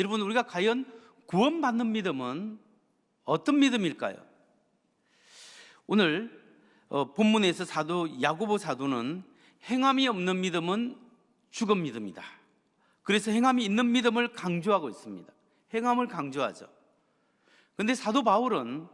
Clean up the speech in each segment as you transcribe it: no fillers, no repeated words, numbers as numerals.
여러분, 우리가 과연 구원받는 믿음은 어떤 믿음일까요? 오늘 본문에서 야고보 사도는 행함이 없는 믿음은 죽은 믿음이다. 그래서 행함이 있는 믿음을 강조하고 있습니다. 행함을 강조하죠. 그런데 사도 바울은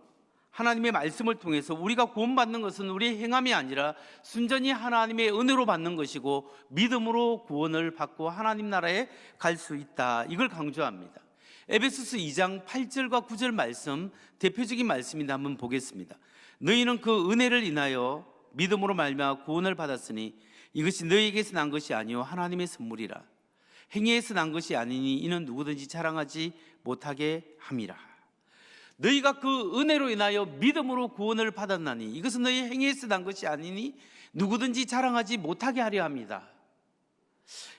하나님의 말씀을 통해서 우리가 구원받는 것은 우리의 행함이 아니라 순전히 하나님의 은혜로 받는 것이고 믿음으로 구원을 받고 하나님 나라에 갈 수 있다, 이걸 강조합니다. 에베소서 2장 8절과 9절 말씀, 대표적인 말씀인데 한번 보겠습니다. 너희는 그 은혜를 인하여 믿음으로 말미암아 구원을 받았으니 이것이 너희에게서 난 것이 아니요 하나님의 선물이라. 행위에서 난 것이 아니니 이는 누구든지 자랑하지 못하게 함이라. 너희가 그 은혜로 인하여 믿음으로 구원을 받았나니 이것은 너희 행위에서 난 것이 아니니 누구든지 자랑하지 못하게 하려 합니다.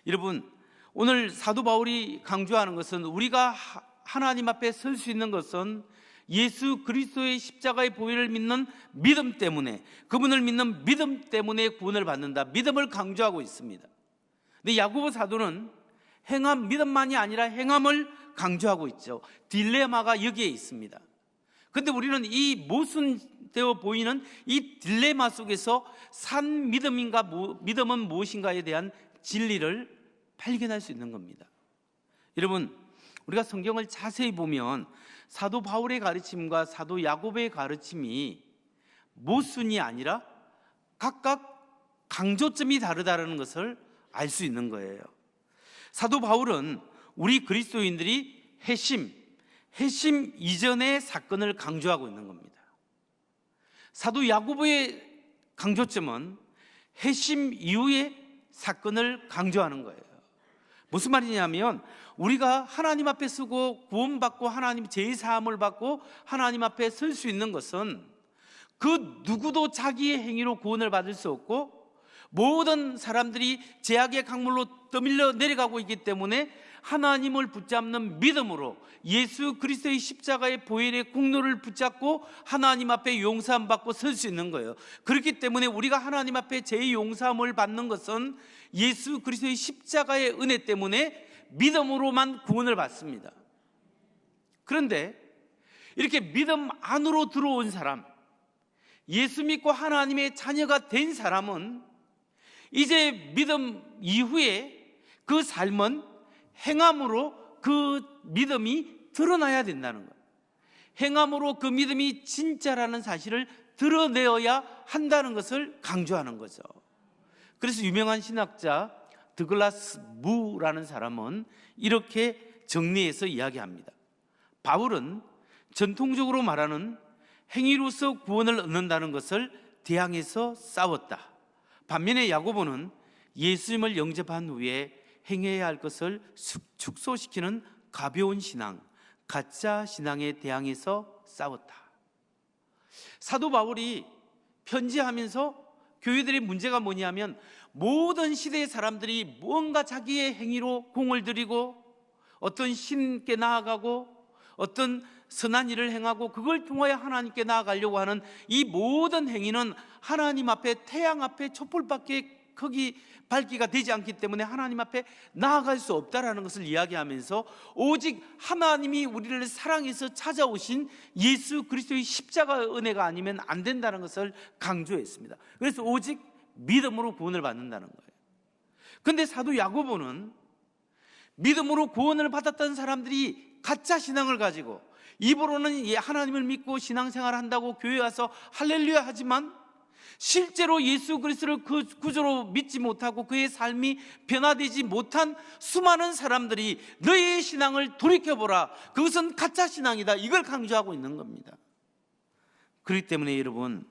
여러분, 오늘 사도 바울이 강조하는 것은 우리가 하나님 앞에 설 수 있는 것은 예수 그리스도의 십자가의 보혈을 믿는 믿음 때문에, 그분을 믿는 믿음 때문에 구원을 받는다, 믿음을 강조하고 있습니다. 근데 야고보 사도는 행함, 믿음만이 아니라 행함을 강조하고 있죠. 딜레마가 여기에 있습니다. 그런데 우리는 이 모순되어 보이는 이 딜레마 속에서 산 믿음은 무엇인가에 대한 진리를 발견할 수 있는 겁니다. 여러분, 우리가 성경을 자세히 보면 사도 바울의 가르침과 사도 야고보의 가르침이 모순이 아니라 각각 강조점이 다르다는 것을 알 수 있는 거예요. 사도 바울은 우리 그리스도인들이 회심 이전의 사건을 강조하고 있는 겁니다. 사도 야고보의 강조점은 회심 이후의 사건을 강조하는 거예요. 무슨 말이냐면 우리가 하나님 앞에 서고 구원받고 하나님 제사함을 받고 하나님 앞에 설 수 있는 것은 그 누구도 자기의 행위로 구원을 받을 수 없고 모든 사람들이 죄악의 강물로 떠밀려 내려가고 있기 때문에 하나님을 붙잡는 믿음으로 예수 그리스도의 십자가의 보혈의 국로를 붙잡고 하나님 앞에 용서함 받고 설 수 있는 거예요. 그렇기 때문에 우리가 하나님 앞에 죄의 용서함을 받는 것은 예수 그리스도의 십자가의 은혜 때문에 믿음으로만 구원을 받습니다. 그런데 이렇게 믿음 안으로 들어온 사람, 예수 믿고 하나님의 자녀가 된 사람은 이제 믿음 이후에 그 삶은 행함으로 그 믿음이 드러나야 된다는 거예요. 행함으로 그 믿음이 진짜라는 사실을 드러내어야 한다는 것을 강조하는 거죠. 그래서 유명한 신학자 드글라스 무라는 사람은 이렇게 정리해서 이야기합니다. 바울은 전통적으로 말하는 행위로서 구원을 얻는다는 것을 대항해서 싸웠다. 반면에 야고보는 예수님을 영접한 후에 행해야 할 것을 축소시키는 가벼운 신앙, 가짜 신앙에 대항해서 싸웠다. 사도 바울이 편지하면서 교회들의 문제가 뭐냐면 모든 시대의 사람들이 뭔가 자기의 행위로 공을 들이고 어떤 신께 나아가고 어떤 선한 일을 행하고 그걸 통하여 하나님께 나아가려고 하는 이 모든 행위는 하나님 앞에, 태양 앞에 촛불밖에 거기 밝기가 되지 않기 때문에 하나님 앞에 나아갈 수 없다라는 것을 이야기하면서 오직 하나님이 우리를 사랑해서 찾아오신 예수 그리스도의 십자가의 은혜가 아니면 안 된다는 것을 강조했습니다. 그래서 오직 믿음으로 구원을 받는다는 거예요. 그런데 사도 야고보는 믿음으로 구원을 받았던 사람들이 가짜 신앙을 가지고 입으로는 하나님을 믿고 신앙생활을 한다고 교회 와서 할렐루야 하지만 실제로 예수 그리스도를 그 구주로 믿지 못하고 그의 삶이 변화되지 못한 수많은 사람들이 너희의 신앙을 돌이켜보라, 그것은 가짜 신앙이다, 이걸 강조하고 있는 겁니다. 그렇기 때문에 여러분,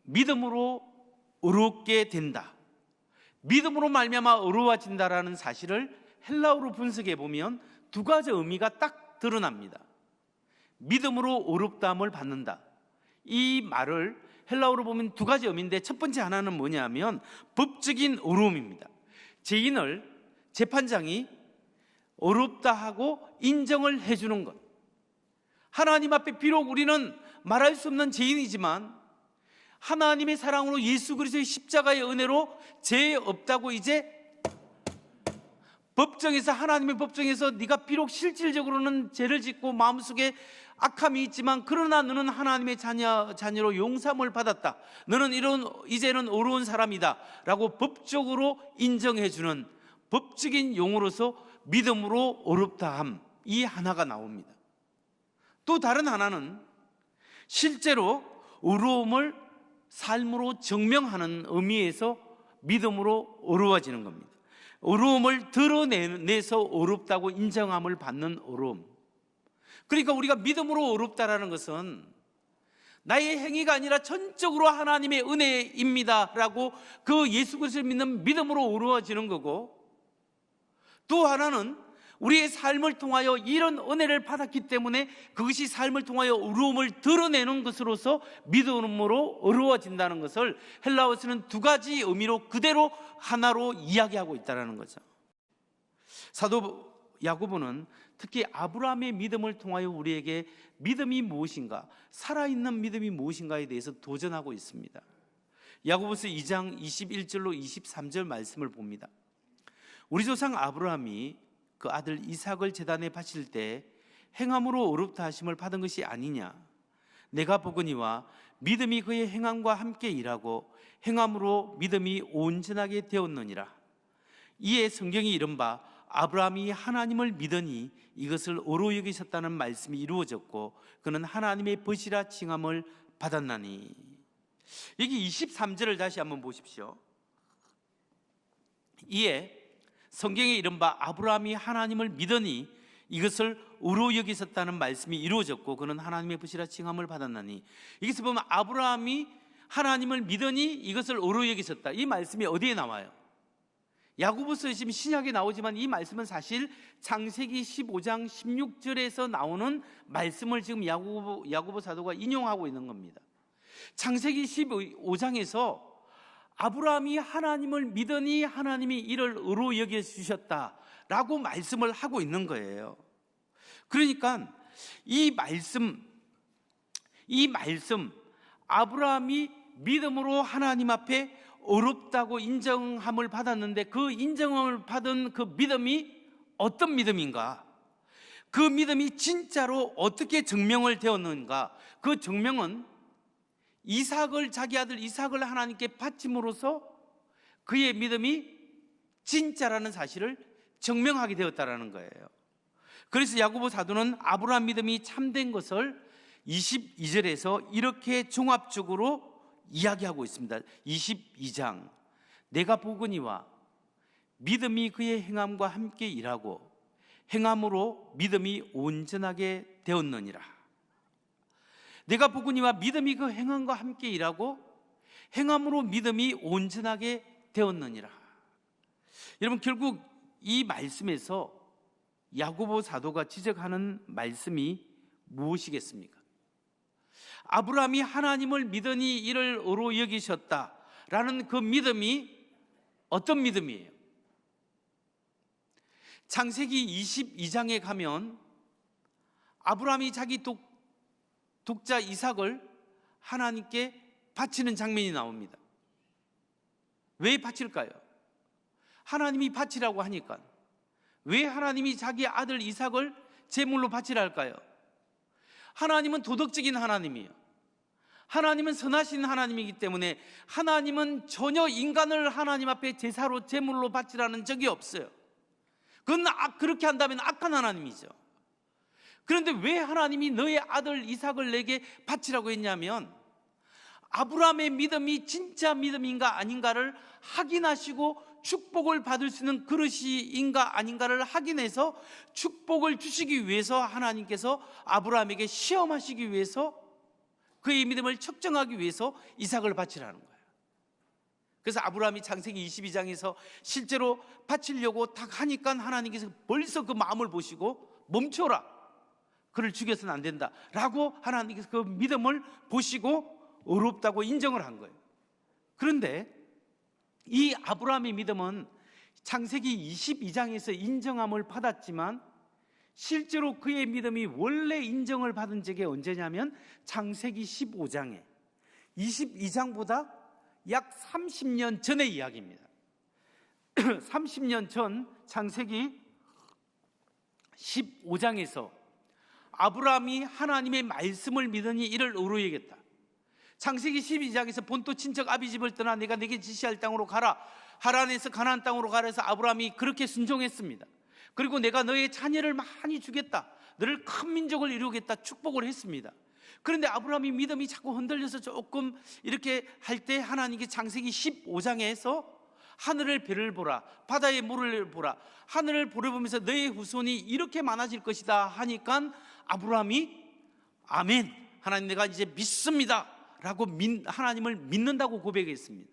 믿음으로 의롭게 된다, 믿음으로 말미암아 의로워진다라는 사실을 헬라어로 분석해 보면 두 가지 의미가 딱 드러납니다. 믿음으로 의롭다함을 받는다, 이 말을 헬라어로 보면 두 가지 의미인데 첫 번째 하나는 뭐냐면 법적인 의로움입니다. 죄인을 재판장이 의롭다 하고 인정을 해주는 것. 하나님 앞에 비록 우리는 말할 수 없는 죄인이지만 하나님의 사랑으로 예수 그리스도의 십자가의 은혜로 죄 없다고 이제 법정에서, 하나님의 법정에서 네가 비록 실질적으로는 죄를 짓고 마음속에 악함이 있지만 그러나 너는 하나님의 자녀로 용서함을 받았다, 너는 이제는 어려운 사람이다 라고 법적으로 인정해주는 법적인 용어로서 믿음으로 어렵다함, 이 하나가 나옵니다. 또 다른 하나는 실제로 어려움을 삶으로 증명하는 의미에서 믿음으로 어려워지는 겁니다. 어려움을 드러내서 어렵다고 인정함을 받는 어려움. 그러니까 우리가 믿음으로 어렵다라는 것은 나의 행위가 아니라 전적으로 하나님의 은혜입니다 라고 그 예수 그리스도를 믿는 믿음으로 어려워지는 거고, 또 하나는 우리의 삶을 통하여 이런 은혜를 받았기 때문에 그것이 삶을 통하여 어려움을 드러내는 것으로서 믿음으로 어려워진다는 것을 헬라어에서는 두 가지 의미로 그대로 하나로 이야기하고 있다는 거죠. 사도 야고보는 특히 아브라함의 믿음을 통하여 우리에게 믿음이 무엇인가, 살아있는 믿음이 무엇인가에 대해서 도전하고 있습니다. 야고보서 2장 21절로 23절 말씀을 봅니다. 우리 조상 아브라함이 그 아들 이삭을 제단에 바칠 때 행함으로 어렵다 하심을 받은 것이 아니냐. 내가 보거니와 믿음이 그의 행함과 함께 일하고 행함으로 믿음이 온전하게 되었느니라. 이에 성경이 이른바 아브라함이 하나님을 믿으니 이것을 옳로 여기셨다는 말씀이 이루어졌고 그는 하나님의 벗이라 칭함을 받았나니. 여기 23절을 다시 한번 보십시오. 이에 성경에 이른바 아브라함이 하나님을 믿으니 이것을 의로 여기셨다는 말씀이 이루어졌고 그는 하나님의 벗이라 칭함을 받았나니. 여기서 보면 아브라함이 하나님을 믿으니 이것을 의로 여기셨다, 이 말씀이 어디에 나와요? 야고보서에 지금 신약에 나오지만 이 말씀은 사실 창세기 15장 16절에서 나오는 말씀을 지금 야고보 사도가 인용하고 있는 겁니다. 창세기 15장에서 아브라함이 하나님을 믿으니 하나님이 이를 의로 여겨주셨다라고 말씀을 하고 있는 거예요. 그러니까 이 말씀 아브라함이 믿음으로 하나님 앞에 어렵다고 인정함을 받았는데 그 인정함을 받은 그 믿음이 어떤 믿음인가, 그 믿음이 진짜로 어떻게 증명을 되었는가, 그 증명은 자기 아들 이삭을 하나님께 바침으로써 그의 믿음이 진짜라는 사실을 증명하게 되었다는 거예요. 그래서 야고보 사도는 아브라함 믿음이 참된 것을 22절에서 이렇게 종합적으로 이야기하고 있습니다. 22장, 내가 보거니와 믿음이 그의 행함과 함께 일하고 행함으로 믿음이 온전하게 되었느니라. 내가 보거니와 믿음이 그 행함과 함께 일하고 행함으로 믿음이 온전하게 되었느니라. 여러분, 결국 이 말씀에서 야고보 사도가 지적하는 말씀이 무엇이겠습니까? 아브라함이 하나님을 믿으니 이를 의로 여기셨다라는 그 믿음이 어떤 믿음이에요? 창세기 22장에 가면 아브라함이 자기 독자 이삭을 하나님께 바치는 장면이 나옵니다. 왜 바칠까요? 하나님이 바치라고 하니까. 왜 하나님이 자기 아들 이삭을 제물로 바치라 할까요? 하나님은 도덕적인 하나님이에요. 하나님은 선하신 하나님이기 때문에 하나님은 전혀 인간을 하나님 앞에 제사로 제물로 바치라는 적이 없어요. 그건 그렇게 한다면 악한 하나님이죠. 그런데 왜 하나님이 너의 아들 이삭을 내게 바치라고 했냐면 아브라함의 믿음이 진짜 믿음인가 아닌가를 확인하시고 축복을 받을 수 있는 그릇인가 아닌가를 확인해서 축복을 주시기 위해서 하나님께서 아브라함에게 시험하시기 위해서 그의 믿음을 측정하기 위해서 이삭을 바치라는 거예요. 그래서 아브라함이 창세기 22장에서 실제로 바치려고 딱 하니까 하나님께서 벌써 그 마음을 보시고 멈춰라, 그를 죽여서는 안 된다 라고 하나님께서 그 믿음을 보시고 어렵다고 인정을 한 거예요. 그런데 이 아브라함의 믿음은 창세기 22장에서 인정함을 받았지만 실제로 그의 믿음이 원래 인정을 받은 적이 언제냐면 창세기 15장에 22장보다 약 30년 전의 이야기입니다. 30년 전 창세기 15장에서 아브라함이 하나님의 말씀을 믿으니 이를 의로 여겼다. 창세기 12장에서 본토 친척 아비 집을 떠나 내가 네게 지시할 땅으로 가라, 하란에서 가나안 땅으로 가라 해서 아브라함이 그렇게 순종했습니다. 그리고 내가 너의 자녀를 많이 주겠다, 너를 큰 민족을 이루겠다 축복을 했습니다. 그런데 아브라함이 믿음이 자꾸 흔들려서 조금 이렇게 할 때 하나님께 창세기 15장에서 하늘을 별을 보라, 바다의 물을 보라, 하늘을 보려보면서 너의 후손이 이렇게 많아질 것이다 하니까 아브라함이 아멘, 하나님 내가 이제 믿습니다 라고 하나님을 믿는다고 고백했습니다.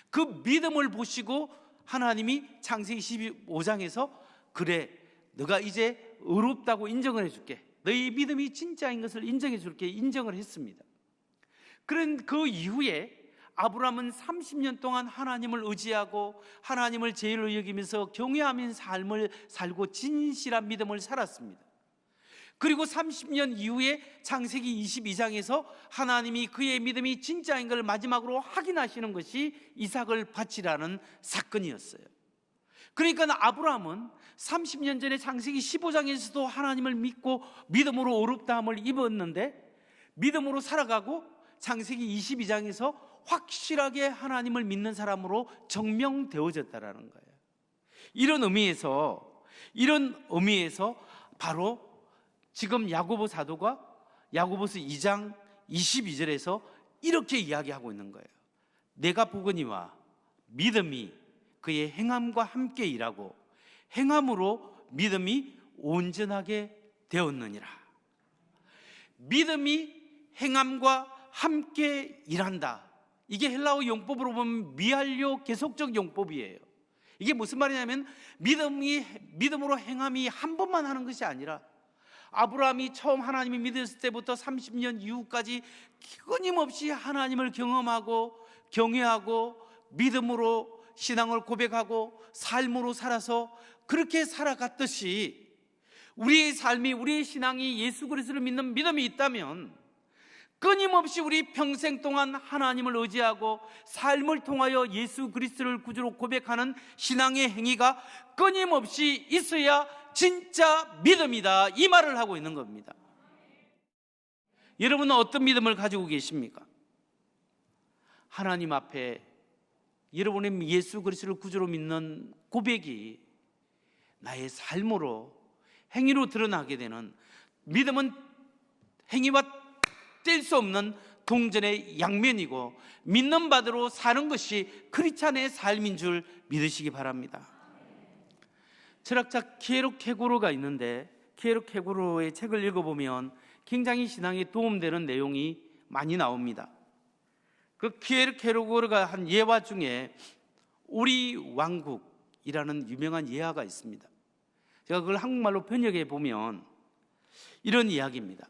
그 믿음을 보시고 하나님이 창세기 15장에서 그래, 너가 이제 의롭다고 인정을 해줄게, 너희 믿음이 진짜인 것을 인정해 줄게 인정을 했습니다. 그런 그 이후에 아브라함은 30년 동안 하나님을 의지하고 하나님을 제일로 여기면서 경외하는 삶을 살고 진실한 믿음을 살았습니다. 그리고 30년 이후에 창세기 22장에서 하나님이 그의 믿음이 진짜인 걸 마지막으로 확인하시는 것이 이삭을 바치라는 사건이었어요. 그러니까 아브라함은 30년 전에 창세기 15장에서도 하나님을 믿고 믿음으로 의롭다함을 입었는데 믿음으로 살아가고 창세기 22장에서 확실하게 하나님을 믿는 사람으로 증명되어졌다라는 거예요. 이런 의미에서 바로 지금 야고보 사도가 야고보서 2장 22절에서 이렇게 이야기하고 있는 거예요. 내가 보거니와 믿음이 그의 행함과 함께 일하고 행함으로 믿음이 온전하게 되었느니라. 믿음이 행함과 함께 일한다. 이게 헬라어 용법으로 보면 미완료 계속적 용법이에요. 이게 무슨 말이냐면 믿음으로 행함이 한 번만 하는 것이 아니라 아브라함이 처음 하나님을 믿었을 때부터 30년 이후까지 끊임없이 하나님을 경험하고 경외하고 믿음으로 신앙을 고백하고 삶으로 살아서 그렇게 살아갔듯이 우리의 삶이, 우리의 신앙이 예수 그리스도를 믿는 믿음이 있다면 끊임없이 우리 평생 동안 하나님을 의지하고 삶을 통하여 예수 그리스도를 구주로 고백하는 신앙의 행위가 끊임없이 있어야 진짜 믿음이다, 이 말을 하고 있는 겁니다. 여러분은 어떤 믿음을 가지고 계십니까? 하나님 앞에 여러분의 예수 그리스도를 구주로 믿는 고백이 나의 삶으로 행위로 드러나게 되는, 믿음은 행위와 뗄 수 없는 동전의 양면이고 믿는 바대로 사는 것이 크리스찬의 삶인 줄 믿으시기 바랍니다. 철학자 키에르케고르가 있는데 키에르케고르의 책을 읽어보면 굉장히 신앙에 도움되는 내용이 많이 나옵니다. 그 키에르케고르가 한 예화 중에 우리 왕국이라는 유명한 예화가 있습니다. 제가 그걸 한국말로 번역해 보면 이런 이야기입니다.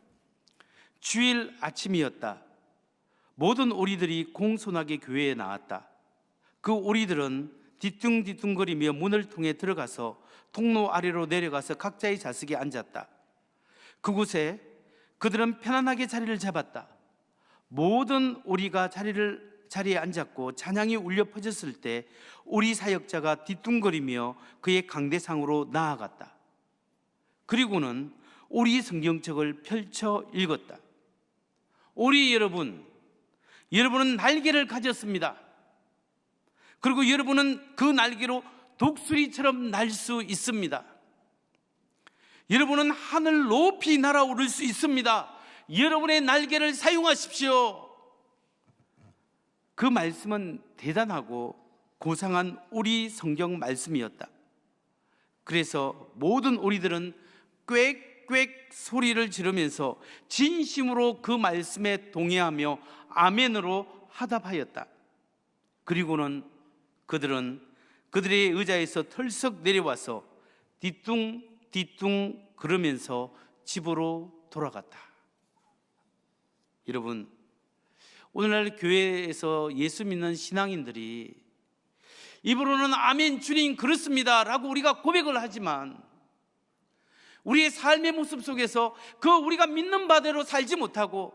주일 아침이었다. 모든 오리들이 공손하게 교회에 나왔다. 그 오리들은 뒤뚱뒤뚱거리며 문을 통해 들어가서 통로 아래로 내려가서 각자의 좌석에 앉았다. 그곳에 그들은 편안하게 자리를 잡았다. 모든 오리가 자리에 앉았고 찬양이 울려 퍼졌을 때 오리 사역자가 뒤뚱거리며 그의 강대상으로 나아갔다. 그리고는 오리 성경책을 펼쳐 읽었다. 오리 여러분, 여러분은 날개를 가졌습니다. 그리고 여러분은 그 날개로 독수리처럼 날 수 있습니다. 여러분은 하늘 높이 날아오를 수 있습니다. 여러분의 날개를 사용하십시오. 그 말씀은 대단하고 고상한 오리 성경 말씀이었다. 그래서 모든 오리들은 꽥꽥 소리를 지르면서 진심으로 그 말씀에 동의하며 아멘으로 화답하였다. 그리고는 그들은 그들의 의자에서 털썩 내려와서 뒤뚱뒤뚱 그러면서 집으로 돌아갔다. 여러분, 오늘날 교회에서 예수 믿는 신앙인들이 입으로는 아멘 주님 그렇습니다 라고 우리가 고백을 하지만 우리의 삶의 모습 속에서 그 우리가 믿는 바대로 살지 못하고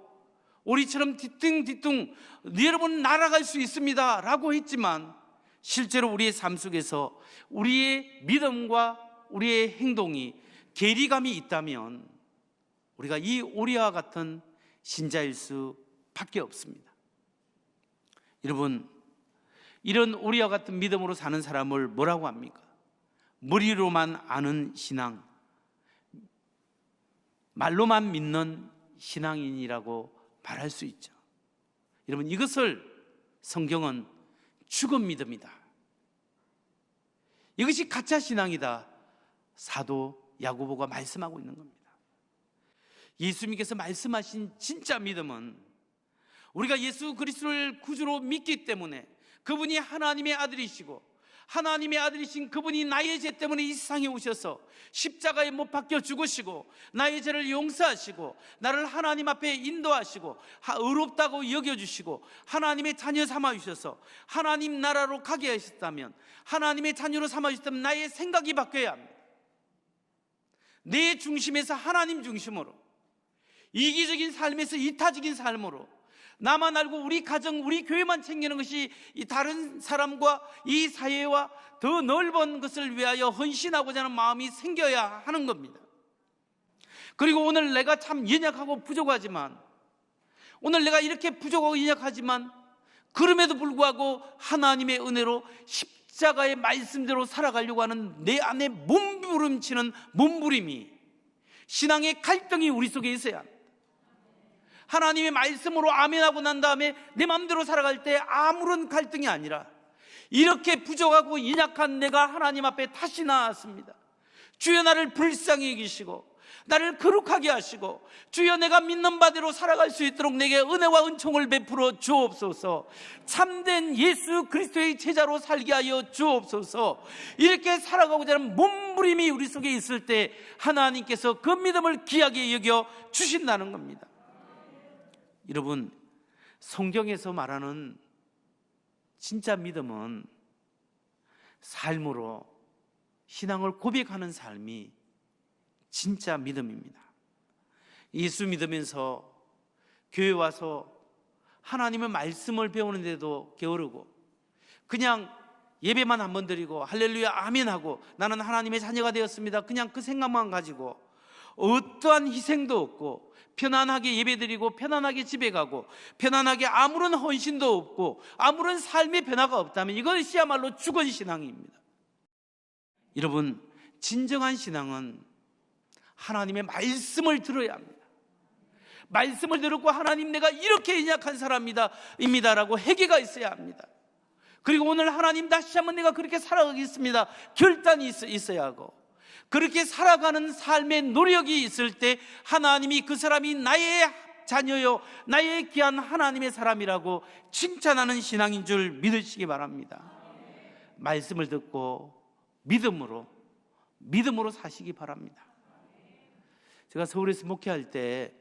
우리처럼 뒤뚱뒤뚱 여러분 날아갈 수 있습니다 라고 했지만 실제로 우리의 삶 속에서 우리의 믿음과 우리의 행동이 괴리감이 있다면 우리가 이 오리와 같은 신자일 수밖에 없습니다. 여러분, 이런 오리와 같은 믿음으로 사는 사람을 뭐라고 합니까? 머리로만 아는 신앙, 말로만 믿는 신앙인이라고 말할 수 있죠. 여러분, 이것을 성경은 죽은 믿음이다, 이것이 가짜 신앙이다, 사도 야고보가 말씀하고 있는 겁니다. 예수님께서 말씀하신 진짜 믿음은 우리가 예수 그리스도를 구주로 믿기 때문에, 그분이 하나님의 아들이시고 하나님의 아들이신 그분이 나의 죄 때문에 이 세상에 오셔서 십자가에 못 박혀 죽으시고 나의 죄를 용서하시고 나를 하나님 앞에 인도하시고 의롭다고 여겨주시고 하나님의 자녀 삼아주셔서 하나님 나라로 가게 하셨다면, 하나님의 자녀로 삼아주셨다면 나의 생각이 바뀌어야 합니다. 내 중심에서 하나님 중심으로, 이기적인 삶에서 이타적인 삶으로, 나만 알고 우리 가정, 우리 교회만 챙기는 것이 이 다른 사람과 이 사회와 더 넓은 것을 위하여 헌신하고자 하는 마음이 생겨야 하는 겁니다. 그리고 오늘 내가 참 연약하고 부족하지만, 오늘 내가 이렇게 부족하고 연약하지만 그럼에도 불구하고 하나님의 은혜로 십자가의 말씀대로 살아가려고 하는 내 안에 몸부림치는 몸부림이, 신앙의 갈등이 우리 속에 있어야 합니다. 하나님의 말씀으로 아멘하고 난 다음에 내 마음대로 살아갈 때 아무런 갈등이 아니라, 이렇게 부족하고 연약한 내가 하나님 앞에 다시 나왔습니다. 주여 나를 불쌍히 여기시고 나를 거룩하게 하시고, 주여 내가 믿는 바대로 살아갈 수 있도록 내게 은혜와 은총을 베풀어 주옵소서. 참된 예수 그리스도의 제자로 살게 하여 주옵소서. 이렇게 살아가고자 하는 몸부림이 우리 속에 있을 때 하나님께서 그 믿음을 귀하게 여겨 주신다는 겁니다. 여러분, 성경에서 말하는 진짜 믿음은 삶으로 신앙을 고백하는 삶이 진짜 믿음입니다. 예수 믿으면서 교회 와서 하나님의 말씀을 배우는데도 게으르고 그냥 예배만 한번 드리고 할렐루야 아멘 하고 나는 하나님의 자녀가 되었습니다, 그냥 그 생각만 가지고 어떠한 희생도 없고 편안하게 예배드리고 편안하게 집에 가고 편안하게 아무런 헌신도 없고 아무런 삶의 변화가 없다면 이것이야말로 죽은 신앙입니다. 여러분, 진정한 신앙은 하나님의 말씀을 들어야 합니다. 말씀을 듣고 하나님 내가 이렇게 연약한 사람입니다라고 회개가 있어야 합니다. 그리고 오늘 하나님 다시 한번 내가 그렇게 살아가겠습니다 결단이 있어야 하고, 그렇게 살아가는 삶의 노력이 있을 때 하나님이 그 사람이 나의 자녀요 나의 귀한 하나님의 사람이라고 칭찬하는 신앙인 줄 믿으시기 바랍니다. 말씀을 듣고 믿음으로 사시기 바랍니다. 제가 서울에서 목회할 때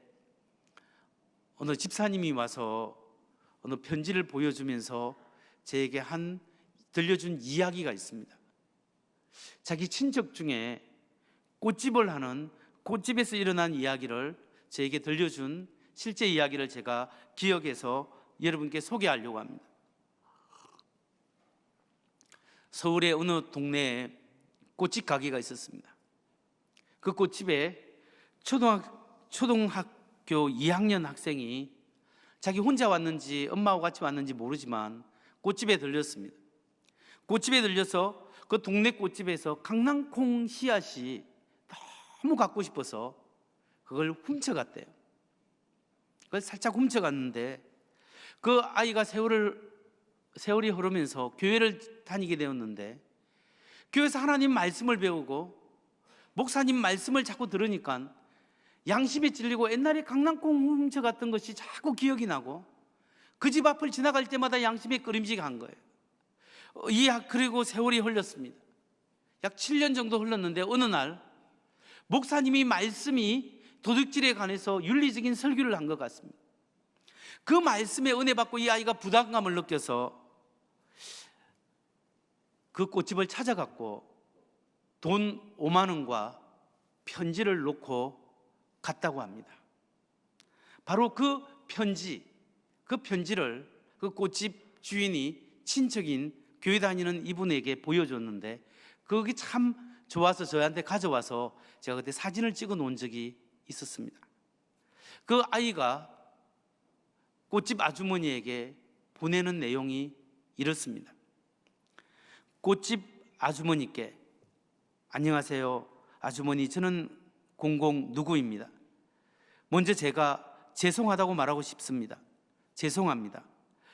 어느 집사님이 와서 어느 편지를 보여주면서 제게 들려준 이야기가 있습니다. 자기 친척 중에 꽃집을 하는, 꽃집에서 일어난 이야기를 저에게 들려준 실제 이야기를 제가 기억해서 여러분께 소개하려고 합니다. 서울의 어느 동네에 꽃집 가게가 있었습니다. 그 꽃집에 초등학교 2학년 학생이 자기 혼자 왔는지 엄마하고 같이 왔는지 모르지만 꽃집에 들렸습니다. 꽃집에 들려서 그 동네 꽃집에서 강낭콩 씨앗이 너무 갖고 싶어서 그걸 훔쳐갔대요. 그걸 살짝 훔쳐갔는데 그 아이가 세월이 흐르면서 교회를 다니게 되었는데, 교회에서 하나님 말씀을 배우고 목사님 말씀을 자꾸 들으니까 양심에 찔리고 옛날에 강낭콩 훔쳐갔던 것이 자꾸 기억이 나고 그 집 앞을 지나갈 때마다 양심에 끄림지가 한 거예요. 그리고 세월이 흘렀습니다. 약 7년 정도 흘렀는데 어느 날 목사님이 말씀이 도둑질에 관해서 윤리적인 설교를 한 것 같습니다. 그 말씀에 은혜 받고 이 아이가 부담감을 느껴서 그 꽃집을 찾아갔고 돈 5만 원과 편지를 놓고 갔다고 합니다. 바로 그 편지를 그 꽃집 주인이 친척인 교회 다니는 이분에게 보여줬는데 그게 참 좋아서 저한테 가져와서 제가 그때 사진을 찍어 놓은 적이 있었습니다. 그 아이가 꽃집 아주머니에게 보내는 내용이 이렇습니다. 꽃집 아주머니께, 안녕하세요 아주머니, 저는 공공 누구입니다. 먼저 제가 죄송하다고 말하고 싶습니다. 죄송합니다.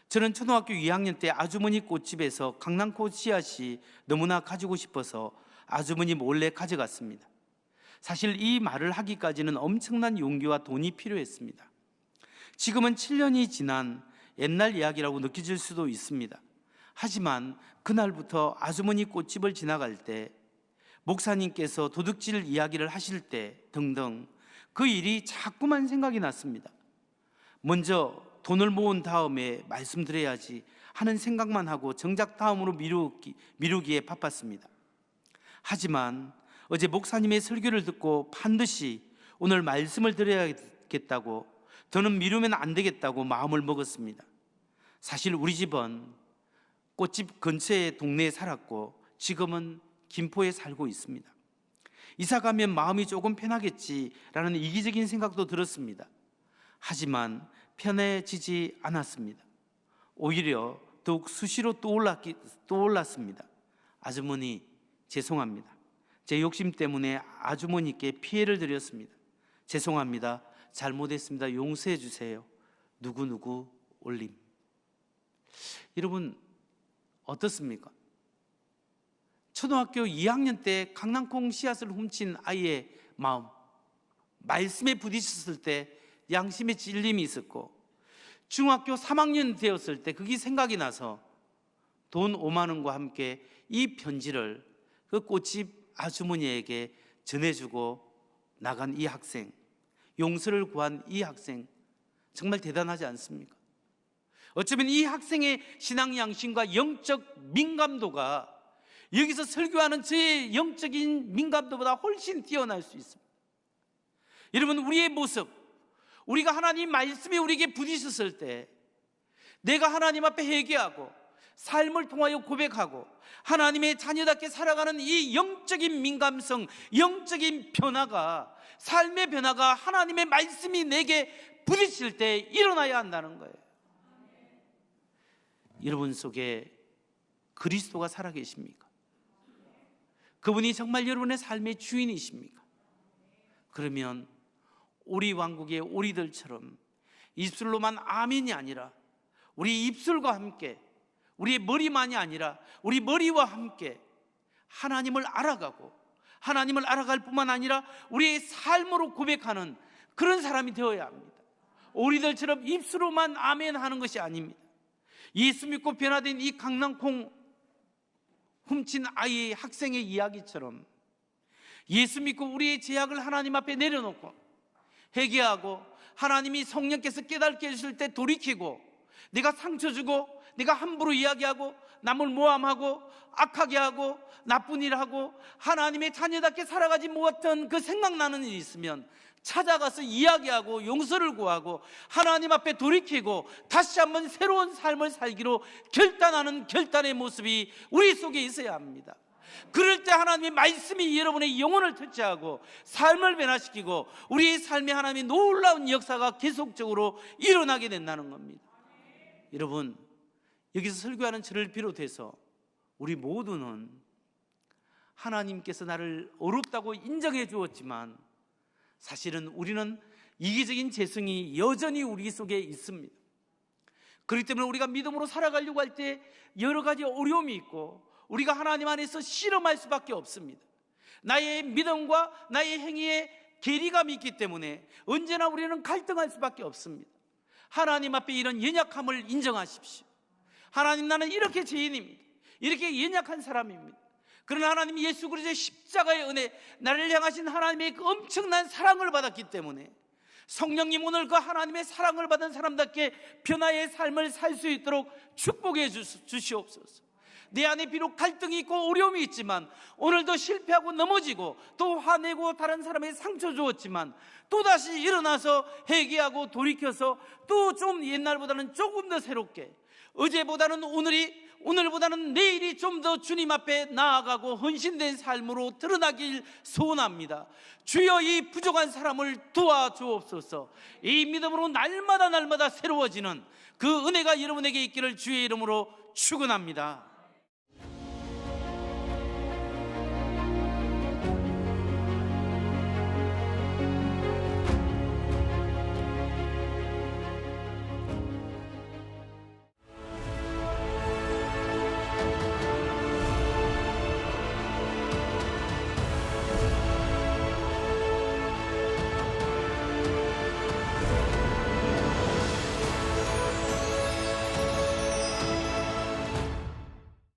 저는 초등학교 2학년 때 아주머니 꽃집에서 강낭콩 씨앗이 너무나 가지고 싶어서 아주머니 몰래 가져갔습니다. 사실 이 말을 하기까지는 엄청난 용기와 돈이 필요했습니다. 지금은 7년이 지난 옛날 이야기라고 느껴질 수도 있습니다. 하지만 그날부터 아주머니 꽃집을 지나갈 때, 목사님께서 도둑질 이야기를 하실 때 등등 그 일이 자꾸만 생각이 났습니다. 먼저 돈을 모은 다음에 말씀드려야지 하는 생각만 하고 정작 다음으로 미루기에 바빴습니다. 하지만 어제 목사님의 설교를 듣고 반드시 오늘 말씀을 드려야겠다고, 더는 미루면 안 되겠다고 마음을 먹었습니다. 사실 우리 집은 꽃집 근처의 동네에 살았고 지금은 김포에 살고 있습니다. 이사 가면 마음이 조금 편하겠지라는 이기적인 생각도 들었습니다. 하지만 편해지지 않았습니다. 오히려 더욱 수시로 떠올랐습니다. 아주머니 죄송합니다. 제 욕심 때문에 아주머니께 피해를 드렸습니다. 죄송합니다. 잘못했습니다. 용서해 주세요. 누구누구 올림. 여러분 어떻습니까? 초등학교 2학년 때 강낭콩 씨앗을 훔친 아이의 마음, 말씀에 부딪혔을 때 양심의 찔림이 있었고, 중학교 3학년 되었을 때 그게 생각이 나서 돈 5만 원과 함께 이 편지를 그 꽃집 아주머니에게 전해주고 나간 이 학생, 용서를 구한 이 학생, 정말 대단하지 않습니까? 어쩌면 이 학생의 신앙 양심과 영적 민감도가 여기서 설교하는 저의 영적인 민감도보다 훨씬 뛰어날 수 있습니다. 여러분, 우리의 모습, 우리가 하나님 말씀이 우리에게 부딪혔을 때 내가 하나님 앞에 회개하고 삶을 통하여 고백하고 하나님의 자녀답게 살아가는 이 영적인 민감성, 영적인 변화가, 삶의 변화가 하나님의 말씀이 내게 부딪힐 때 일어나야 한다는 거예요. 여러분 속에 그리스도가 살아계십니까? 그분이 정말 여러분의 삶의 주인이십니까? 그러면 우리 왕국의 오리들처럼 입술로만 아멘이 아니라 우리 입술과 함께, 우리의 머리만이 아니라 우리 머리와 함께 하나님을 알아가고, 하나님을 알아갈 뿐만 아니라 우리의 삶으로 고백하는 그런 사람이 되어야 합니다. 오리들처럼 입술로만 아멘 하는 것이 아닙니다. 예수 믿고 변화된 이 강낭콩 훔친 아이의 학생의 이야기처럼 예수 믿고 우리의 죄악을 하나님 앞에 내려놓고 회개하고 하나님이 성령께서 깨닫게 해주실 때 돌이키고, 내가 상처 주고 내가 함부로 이야기하고 남을 모함하고 악하게 하고 나쁜 일하고 하나님의 자녀답게 살아가지 못했던 그 생각나는 일이 있으면 찾아가서 이야기하고 용서를 구하고 하나님 앞에 돌이키고 다시 한번 새로운 삶을 살기로 결단하는 결단의 모습이 우리 속에 있어야 합니다. 그럴 때 하나님의 말씀이 여러분의 영혼을 터치하고 삶을 변화시키고 우리의 삶에 하나님의 놀라운 역사가 계속적으로 일어나게 된다는 겁니다. 여러분, 여기서 설교하는 저를 비롯해서 우리 모두는 하나님께서 나를 어렵다고 인정해 주었지만 사실은 우리는 이기적인 재성이 여전히 우리 속에 있습니다. 그렇기 때문에 우리가 믿음으로 살아가려고 할 때 여러 가지 어려움이 있고 우리가 하나님 안에서 실험할 수밖에 없습니다. 나의 믿음과 나의 행위에 괴리감이 있기 때문에 언제나 우리는 갈등할 수밖에 없습니다. 하나님 앞에 이런 연약함을 인정하십시오. 하나님, 나는 이렇게 죄인입니다. 이렇게 연약한 사람입니다. 그러나 하나님 예수 그리스도의 십자가의 은혜, 나를 향하신 하나님의 그 엄청난 사랑을 받았기 때문에 성령님, 오늘 그 하나님의 사랑을 받은 사람답게 변화의 삶을 살 수 있도록 축복해 주시옵소서. 내 안에 비록 갈등이 있고 어려움이 있지만 오늘도 실패하고 넘어지고 또 화내고 다른 사람에게 상처 주었지만 또다시 일어나서 회개하고 돌이켜서 또 좀 옛날보다는 조금 더 새롭게, 어제보다는 오늘이 오늘보다는 내일이 좀 더 주님 앞에 나아가고 헌신된 삶으로 드러나길 소원합니다. 주여, 이 부족한 사람을 도와주옵소서. 이 믿음으로 날마다 새로워지는 그 은혜가 여러분에게 있기를 주의 이름으로 축원합니다.